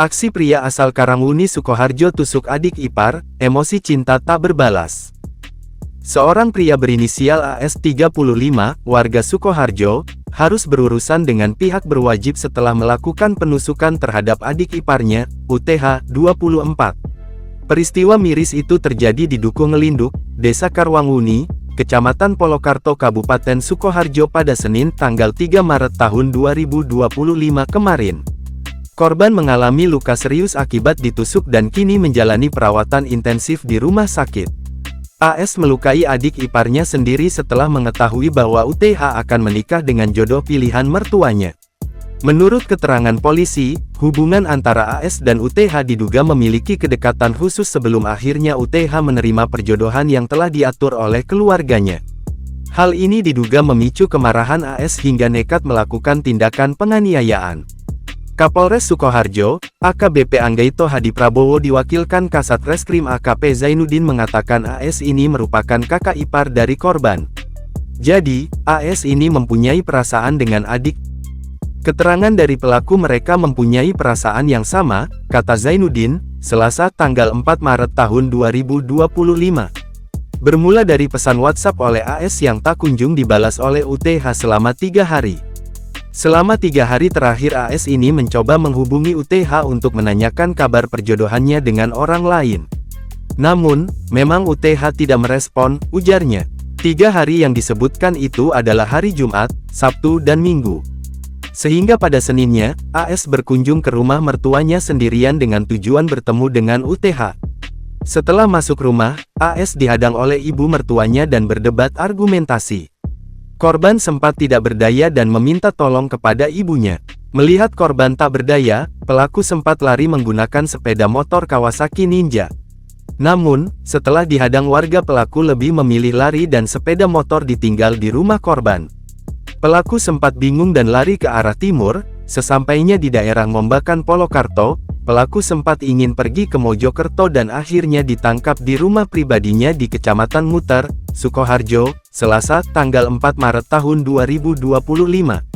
Aksi pria asal Karangwuni Sukoharjo tusuk adik ipar, emosi cinta tak berbalas. Seorang pria berinisial AS 35, warga Sukoharjo, harus berurusan dengan pihak berwajib setelah melakukan penusukan terhadap adik iparnya, UTH, 24. Peristiwa miris itu terjadi di Duku Ngelinduk, Desa Karangwuni, Kecamatan Polokarto Kabupaten Sukoharjo pada Senin tanggal 3 Maret tahun 2025 kemarin. Korban mengalami luka serius akibat ditusuk dan kini menjalani perawatan intensif di rumah sakit. AS melukai adik iparnya sendiri setelah mengetahui bahwa UTH akan menikah dengan jodoh pilihan mertuanya. Menurut keterangan polisi, hubungan antara AS dan UTH diduga memiliki kedekatan khusus sebelum akhirnya UTH menerima perjodohan yang telah diatur oleh keluarganya. Hal ini diduga memicu kemarahan AS hingga nekat melakukan tindakan penganiayaan. Kapolres Sukoharjo, AKBP Anggaito Hadi Prabowo diwakilkan Kasat Reskrim AKP Zainuddin mengatakan AS ini merupakan kakak ipar dari korban. Jadi, AS ini mempunyai perasaan dengan adik. Keterangan dari pelaku mereka mempunyai perasaan yang sama, kata Zainuddin, Selasa tanggal 4 Maret tahun 2025. Bermula dari pesan WhatsApp oleh AS yang tak kunjung dibalas oleh UTH selama 3 hari. Selama 3 hari terakhir AS ini mencoba menghubungi UTH untuk menanyakan kabar perjodohannya dengan orang lain. Namun, memang UTH tidak merespon, ujarnya. 3 hari yang disebutkan itu adalah hari Jumat, Sabtu dan Minggu. Sehingga pada Seninnya, AS berkunjung ke rumah mertuanya sendirian dengan tujuan bertemu dengan UTH. Setelah masuk rumah, AS dihadang oleh ibu mertuanya dan berdebat argumentasi. Korban sempat tidak berdaya dan meminta tolong kepada ibunya. Melihat korban tak berdaya, pelaku sempat lari menggunakan sepeda motor Kawasaki Ninja. Namun, setelah dihadang warga pelaku lebih memilih lari dan sepeda motor ditinggal di rumah korban. Pelaku sempat bingung dan lari ke arah timur. Sesampainya di daerah Ngombakan Polokarto, pelaku sempat ingin pergi ke Mojokerto dan akhirnya ditangkap di rumah pribadinya di Kecamatan Muter, Sukoharjo, Selasa tanggal 4 Maret tahun 2025.